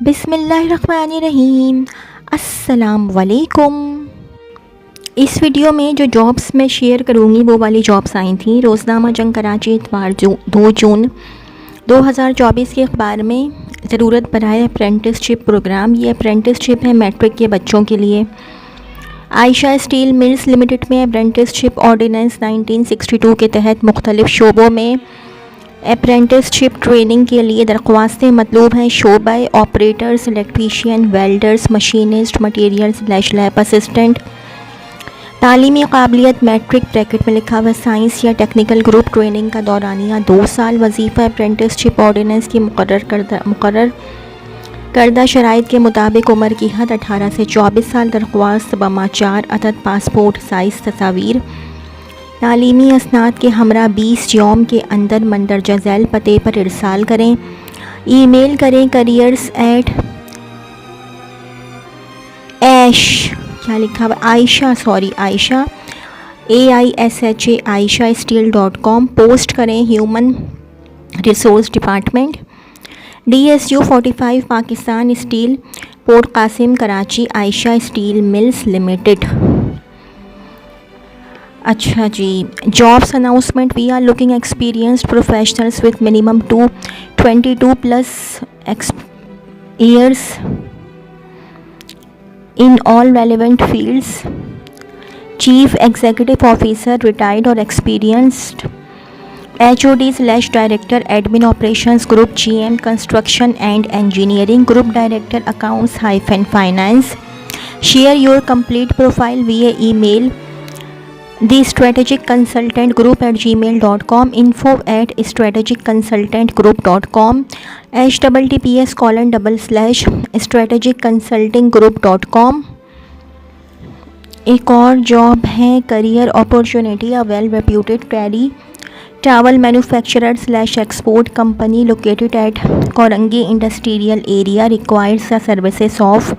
बिस्मिल्लाहिर्रहमानिर्रहीम। अस्सलाम वालेकुम। इस वीडियो में जो जॉब्स मैं शेयर करूँगी वो वाली जॉब्स आई थी। रोज़नामा जंग कराची इतवार 2 जून 2024 के अखबार में ज़रूरत बराए अप्रेंटिसशिप प्रोग्राम। ये अप्रेंटिसशिप है मैट्रिक के बच्चों के लिए। आयशा स्टील मिल्स लिमिटेड में अप्रेंटिसशिप ऑर्डिनेंस 1962 के तहत मुख्तलिफ़ शोबों में अप्रेंटिसशिप ट्रेनिंग के लिए दरख्वास्तें मतलूब हैं। शोबा operators, electricians, welders, machinist, material lab assistant. तालीमी काबिलियत मैट्रिक ब्रैकेट में लिखा हुआ साइंस या टेक्निकल ग्रुप। ट्रेनिंग का दौरानिया 2 साल। वजीफ़ा अप्रेंटिसशिप ऑर्डिनेंस की मुकर्रर करदा शराइत के मुताबिक उम्र की हद 18 से 24 साल। दरख्वास्त बमा 4 अदद पासपोर्ट साइज़ तस्वीर। तालीमी असनाद के हमरा 20 यौम के अंदर मंदरजा झैल पते पर इरसाल करें। ईमेल करें careers@ आयशा AISHA पोस्ट करें human resource department, DSU 45 Pakistan steel, port Qasim Karachi, Aisha steel mills limited. अच्छा जी, jobs announcement. We are looking experienced professionals with minimum 22+ years in all relevant fields. Chief Executive Officer retired or experienced, HOD/Director Admin Operations Group, GM Construction and Engineering Group, Director Accounts-Finance. Share your complete profile via email thestrategicconsultantgroup@gmail.com, info@strategicconsultantgroup.com, https://strategicconsultinggroup.com। एक और job है career opportunity. A well reputed towel manufacturer export company located at Korangi industrial area requires the services of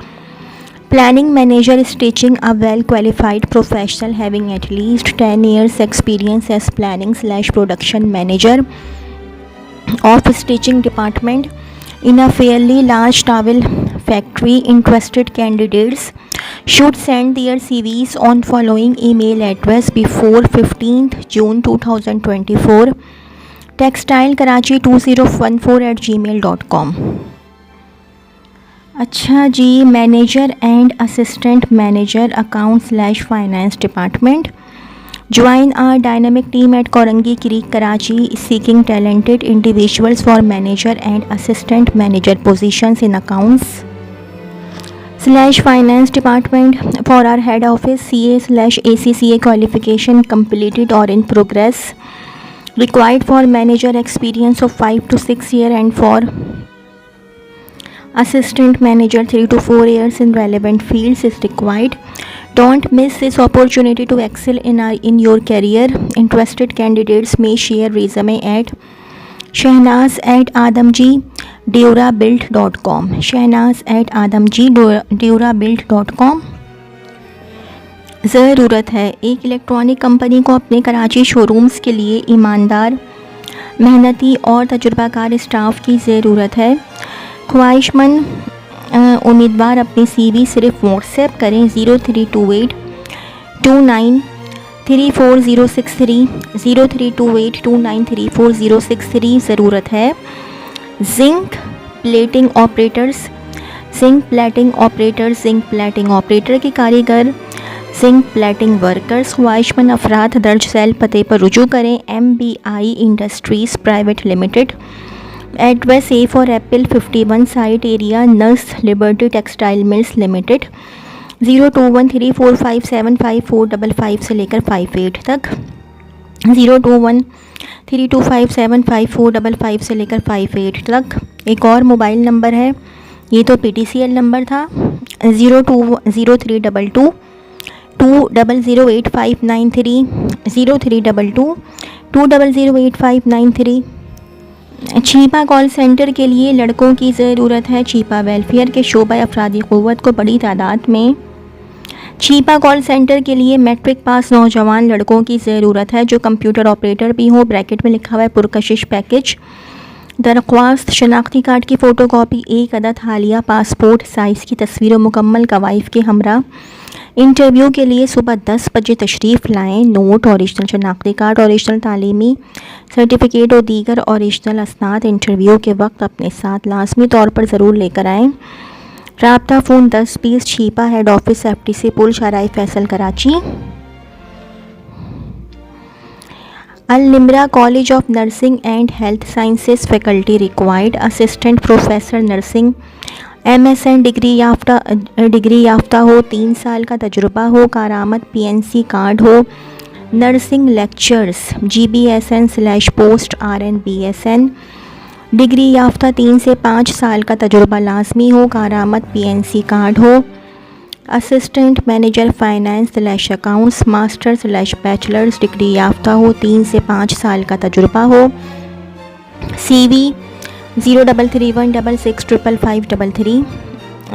Planning Manager Stitching, a well-qualified professional having at least 10 years experience as planning/production manager of stitching department in a fairly large towel factory. Interested candidates should send their CVs on following email address before 15th June 2024. textilekarachi2014@gmail.com। अच्छा जी, manager and assistant manager account finance department. Join our dynamic team at Korangi creek Karachi seeking talented individuals for manager and assistant manager positions in accounts finance department for our head office. CA/ACCA qualification completed or in progress. Required for manager experience of 5 to 6 years and for assistant manager 3 to 4 years in relevant fields is required. Don't miss this opportunity to excel in your career. Interested candidates may share resume at shahnaz@adamji.durabuild.com, shahnaz@adamji.durabuild.com। ज़रूरत है एक electronic company को अपने Karachi showrooms के लिए ईमानदार, मेहनती और तजुर्बाकार स्टाफ की ज़रूरत है। ख्वाहिशमंद उम्मीदवार अपनी CV सिर्फ व्हाट्सएप करें 0328293406 0328293406। ज़रूरत है जिंक प्लेटिंग ऑपरेटर के कारीगर, जिंक प्लेटिंग वर्कर्स। ख्वाहिशमंद अफराद दर्ज झैल पते पर रुजू करें। MBI industries private limited, address A for Apple 51 site area nurse liberty textile mills limited. 0213457545 से लेकर 58 तक, 0213257545 से लेकर 58 तक। एक और मोबाइल नंबर है, ये तो PTCL नंबर था, 0322208593, 0322208593। छीपा कॉल सेंटर के लिए लड़कों की ज़रूरत है। छीपा वेलफेयर के शोबा अफरादी क़ुव्वत को बड़ी तादाद में छीपा कॉल सेंटर के लिए मैट्रिक पास नौजवान लड़कों की ज़रूरत है जो कंप्यूटर ऑपरेटर भी हो। ब्रैकेट में लिखा हुआ है पुरकशिश पैकेज। दरख्वास्त शनाख्ती कार्ड की फ़ोटोकॉपी, एक अदद हालिया पासपोर्ट साइज़ की तस्वीर मुकम्मल कवाइफ के हमरा इंटरव्यू के लिए सुबह 10 बजे तशरीफ़ लाएँ। नोट, ओरिजिनल शनाख्ती कार्ड, ओरिजिनल तालीमी सर्टिफिकेट और दीगर ओरिजिनल असनाद इंटरव्यू के वक्त अपने साथ लाजमी तौर पर ज़रूर लेकर आएँ। राब्ता phone 10-20 Chhipa, head office FTC पुल, Shahrah Faisal, Karachi. Al Nimra college of nursing and health sciences faculty required assistant professor nursing MSN degree याफ्ता हो, 3 साल का तजुर्बा हो, कारामद PNC कार्ड हो। Nursing lectures GBSN post RN BSN degree याफ्ता, 3 से 5 साल का तजुर्बा लाजमी हो, कारामद PNC कार्ड हो। Assistant manager finance accounts master bachelors degree याफ्ता हो, 3 से 5 साल का तजुर्बा हो। CV 0331665533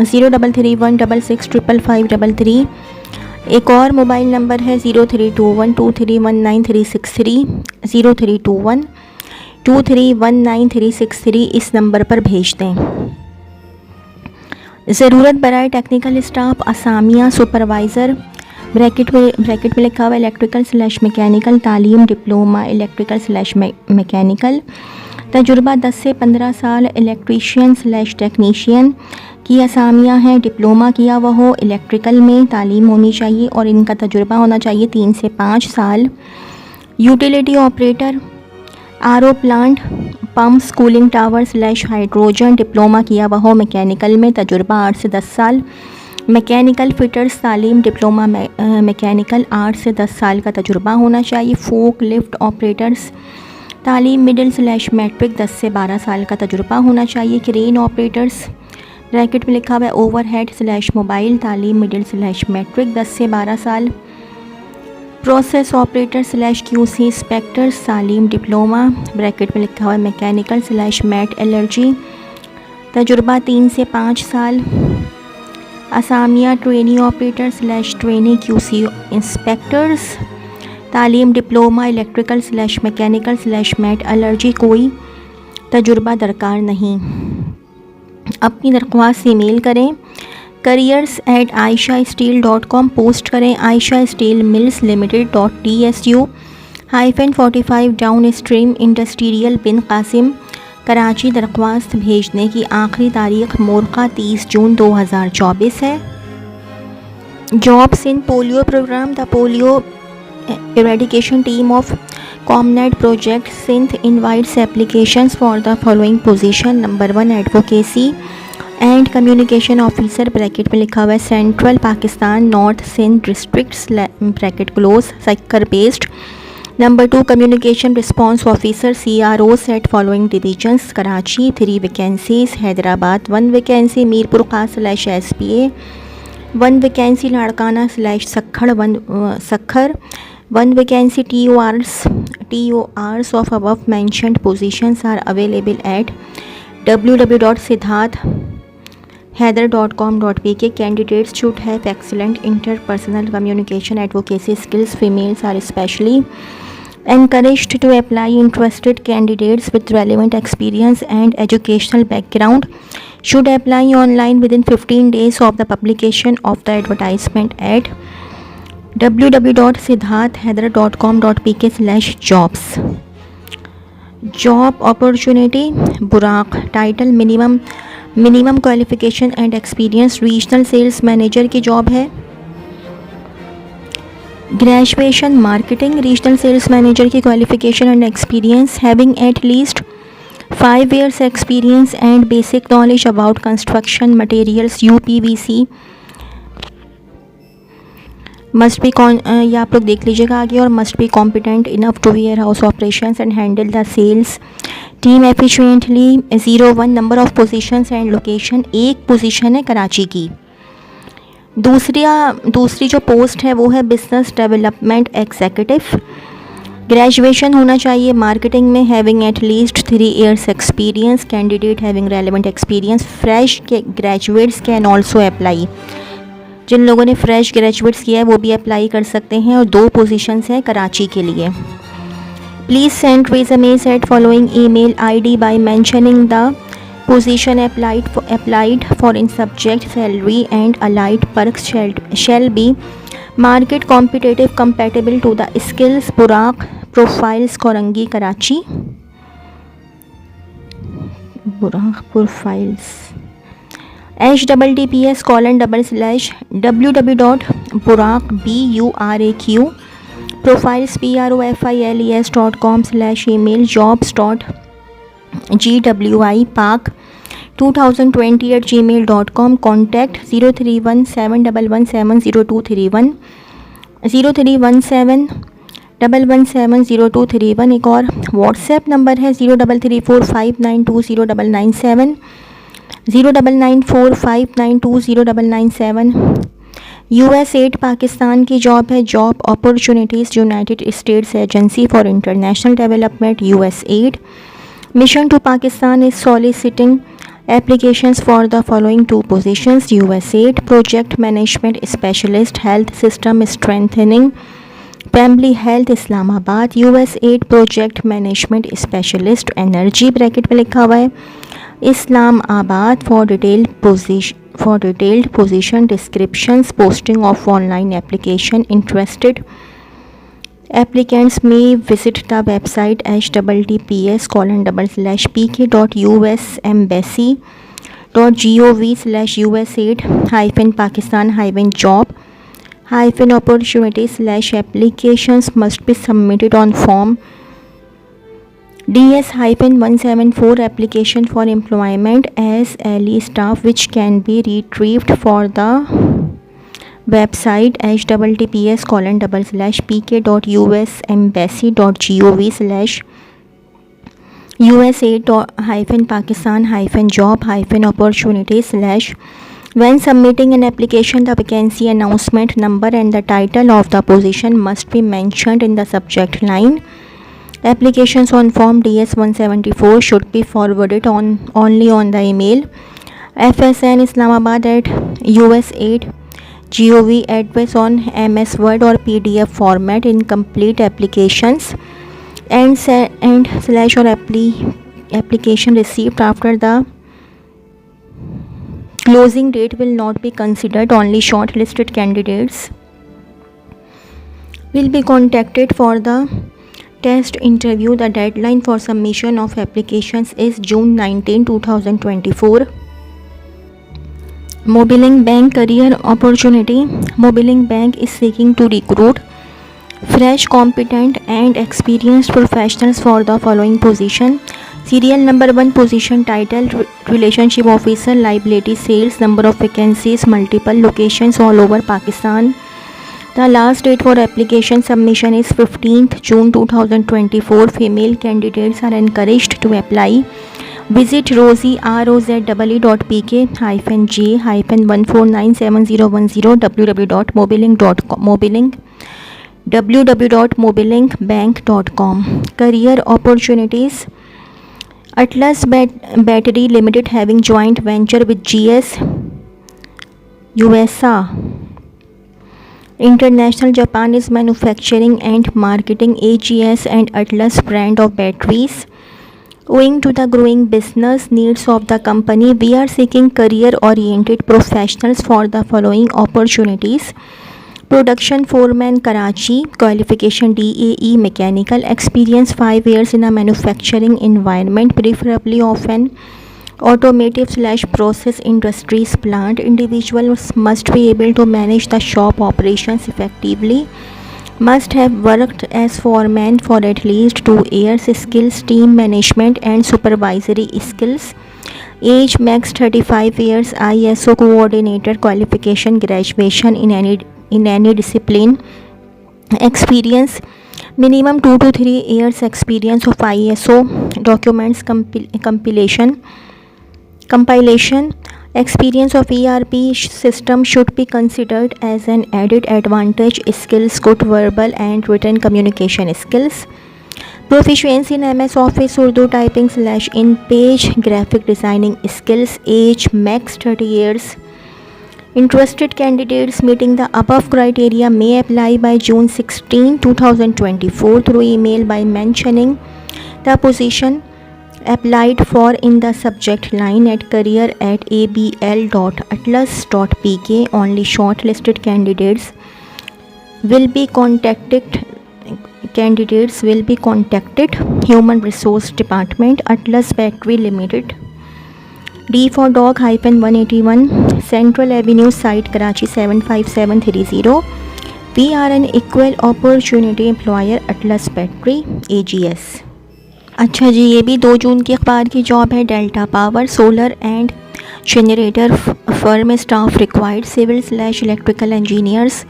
0331665533। एक और मोबाइल नंबर है 0321231933 0321231933। इस नंबर पर भेज दें। ज़रूरत बराए technical staff Asamiya supervisor bracket में लिखा हुआ इलेक्ट्रिकल/मैकेनिकल तालीम डिप्लोमा इलेक्ट्रिकल/मैकेनिकल, तजुर्बा 10 से 15 साल इलेक्ट्रीशियन/टेक्नीशियन की असामियाँ हैं। डिप्लोमा किया हुआ हो इलेक्ट्रिकल में, तालीम होनी चाहिए और इनका तजुर्बा होना चाहिए 3 से 5 साल। Utility operator RO plant pumps cooling tower hydrogen, diploma किया हुआ हो मैकेनिकल में, तजुर्बा 8 से 10 साल। मैकेनिकल फिटर्स तालीम डिप्लोमा मैकेनिकल, 8 से 10 साल का तजुर्बा होना चाहिए। फोक लिफ्ट ऑपरेटर्स तालीम मिडिल/मैट्रिक, 10 से 12 साल का तजुर्बा होना चाहिए। क्रेन ऑपरेटर्स ब्रैकेट में लिखा हुआ है ओवरहेड/मोबाइल तालीम मिडिल/मैट्रिक, 10 से 12 साल। प्रोसेस ऑपरेटर/QC इंस्पेक्टर्स तालीम डिप्लोमा ब्रैकेट में लिखा हुआ है मैकेनिकल/मैट एलर्जी, तजुर्बा 3 से 5 साल। असामिया ट्रेनी ऑपरेटर/ट्रेनी QC इंस्पेक्टर्स तालीम डिप्लोमा इलेक्ट्रिकल/मैकेनिकल/मैट एलर्जी, कोई तजुर्बा दरकार नहीं। अपनी दरख्वास्त ईमेल करें careers@aishasteel.com, पोस्ट करें Aisha steel mills limited down stream industrial Bin Qasim, Karachi. दरख्वास्त भेजने की आखिरी तारीख मोरखा 30 जून 2024 है। Jobs in polio program the polio eradication team of COMNet project Sindh invites applications for the following position. Number 1 advocacy and communication officer bracket में लिखा हुआ है central Pakistan north Sindh districts bracket close Sukkur based. Number 2 communication response officer CRO set following divisions, Karachi 3 vacancies, Hyderabad 1 vacancy, Mirpur खास/SPA 1 vacancy, लाड़काना/सखर 1 vacancy. TORs of above mentioned positions are available at www.siddharth-haider.com.pk. Candidates should have excellent interpersonal communication advocacy skills. Females are especially encouraged to apply. Interested candidates with relevant experience and educational background should apply online within 15 days of the publication of the advertisement at www.siddharth-haider.com.pk/jobs. Job opportunity Buraq, title minimum qualification and experience regional sales manager की job है। Graduation marketing regional sales manager की qualification and experience having at least 5 years experience and basic knowledge about construction materials UPVC must be ये आप लोग देख लीजिएगा आगे। और must be competent enough to warehouse operations and handle the sales team efficiently. 01 number of positions and location, एक position है कराची की। दूसरी जो पोस्ट है वो है बिजनेस डेवलपमेंट एग्जीक्यूटिव। ग्रेजुएशन होना चाहिए मार्केटिंग में, having at least 3 years experience. Candidate having relevant experience. Fresh के ग्रेजुएट्स कैन ऑल्सो अप्लाई, जिन लोगों ने फ्रेश ग्रेजुएट्स किया है वो भी अप्लाई कर सकते हैं। और 2 पोजीशंस हैं कराची के लिए। Please send resumes at following email ID by mentioning the position applied for in subject. Salary and allied perks shall be market competitive, compatible to the skills. Burak Profiles, Korangi, Karachi. Burak Profiles, https://www.burak profiles profiles.com/email jobs.gwipark2020@gmail.com. Contact 031711702310 031711702310. एक और WhatsApp number है 0334592097 0994592097. US8 Pakistan की job है. Job opportunities United States agency for international development US8. Mission to Pakistan is soliciting applications for the following two positions. US8 project management specialist, health system strengthening, Pembley Health, Islamabad. US8 project management specialist, energy bracket में लिखा हुआ है Islamabad. For detailed position descriptions, posting of online application. Interested applicants may visit the website https://pk.us.embassy.gov/job-opportunities/applications must be submitted on form DS-174 application for employment as LE staff, which can be retrieved for the website https://pk.us.embassy.gov/USA-pakistan-job-opportunities/. When submitting an application, the vacancy announcement number and the title of the position must be mentioned in the subject line. Applications on form DS-174 should be forwarded only on the email fsnislamabad@us8.gov address on MS Word or PDF format. Incomplete applications and/or application received after the closing date will not be considered. Only shortlisted candidates will be contacted for the test interview. The deadline for submission of applications is June 19, 2024. Mobilink Bank career opportunity. Mobilink Bank is seeking to recruit fresh, competent and experienced professionals for the following position. Serial number 1 position title relationship officer, liability sales. Number of vacancies multiple, locations all over Pakistan. The last date for application submission is 15th June 2024. Female candidates are encouraged to apply. Visit rosie.pk-j-1497010 www.mobilinkbank.com. Career opportunities. Atlas Battery Limited, having joint venture with GS USA International Japan, is manufacturing and marketing AGS and Atlas brand of batteries. Owing to the growing business needs of the company, we are seeking career-oriented professionals for the following opportunities. Production foreman, Karachi. Qualification DAE mechanical. Experience 5 years in a manufacturing environment, preferably of an automotive/process industries plant. Individuals must be able to manage the shop operations effectively. Must have worked as foreman for at least 2 years. Skills: team management and supervisory skills. Age max 35 years. ISO coordinator. Qualification graduation in any discipline. Experience: minimum 2 to 3 years experience of ISO documents compilation. Experience of ERP system should be considered as an added advantage. Skills: good verbal and written communication skills. Proficiency in MS Office, Urdu typing/in page graphic designing skills. Age max 30 years. Interested candidates meeting the above criteria may apply by June 16, 2024 through email by mentioning the position applied for in the subject line at career@abl.atlas.pk. Only shortlisted candidates will be contacted. Human Resource Department, Atlas Battery Limited, D for Dog -181 Central Avenue Site, Karachi 75730. We are an equal opportunity employer, Atlas Battery AGS. अच्छा जी, ये भी 2 जून के अखबार की job है। Delta power solar and generator firm staff required civil electrical engineers,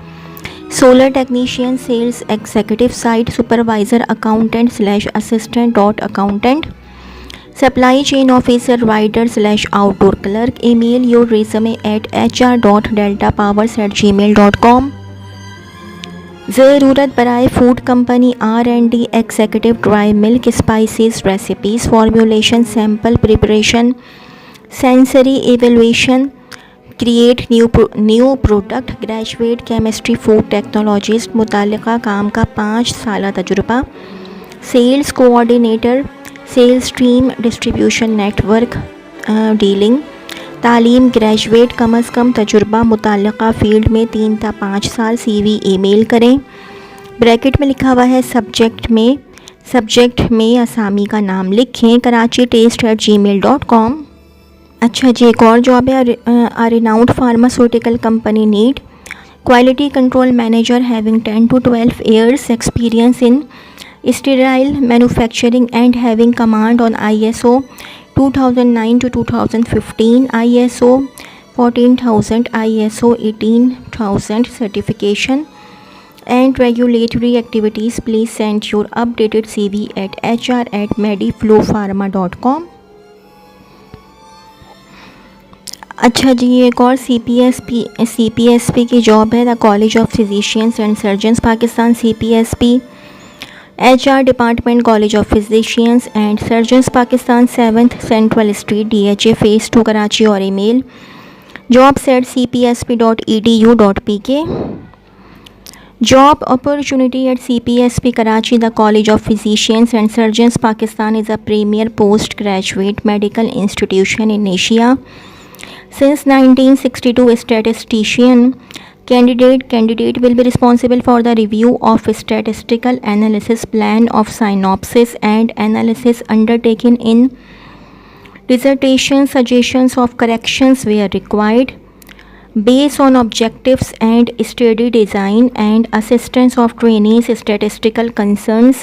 solar technician, sales executive, site supervisor, accountant assistant accountant, supply chain officer, rider outdoor clerk. Email your resume at hr.deltapowers@gmail.com. ज़रूरत बराए food company R&D executive, dry milk, spices, recipes, formulation, sample preparation, sensory evaluation, create new product, graduate chemistry food technologist, मुतालिका काम का 5 साल तजुर्बा, sales coordinator, sales team, distribution network dealing, तालीम graduate, कम अज़ कम तजुर्बा मुतालिका फ़ील्ड में 3 से 5 साल. CV ईमेल करें. ब्रैकेट में लिखा हुआ है सब्जेक्ट में असामी का नाम लिखें, karachi@gmail.com. अच्छा जी, एक और जॉब है. Renowned pharmaceutical company need quality control manager having 10 to 12 years experience in sterile manufacturing and having command on ISO 2009 to 2015, ISO 14000, ISO 18000 certification and regulatory activities. Please send your updated CV at hr@mediflowpharma.com. अच्छा जी, एक और CPSP की job है. The college of physicians and surgeons Pakistan, CPSP HR department, college of physicians and surgeons Pakistan, 7th central street, DHA Phase 2 Karachi. और email jobs@cpsp.edu.pk. Job opportunity at CPSP Karachi. The College of Physicians and Surgeons Pakistan is a premier postgraduate medical institution in Asia. Since 1962, statistician candidate will be responsible for the review of statistical analysis plan of synopsis and analysis undertaken in dissertation, suggestions of corrections where required, based on objectives and study design, and assistance of trainees statistical concerns.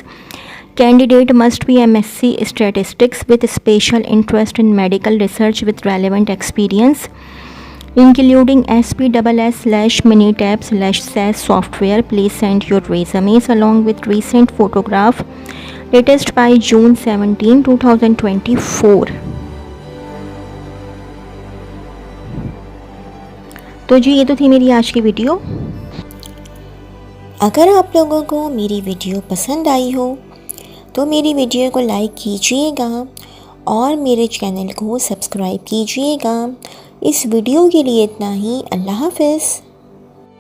Candidate must be MSc statistics with special interest in medical research with relevant experience, including SPSS/Minitab/SAS software. Please send your resumes along with recent photograph, latest by June 17, 2024. तो जी, ये तो थी मेरी आज की video. अगर आप लोगों को मेरी वीडियो पसंद आई हो तो मेरी वीडियो को लाइक कीजिएगा और मेरे चैनल को सब्सक्राइब कीजिएगा. इस वीडियो के लिए इतना ही. अल्लाह हाफ़िज़.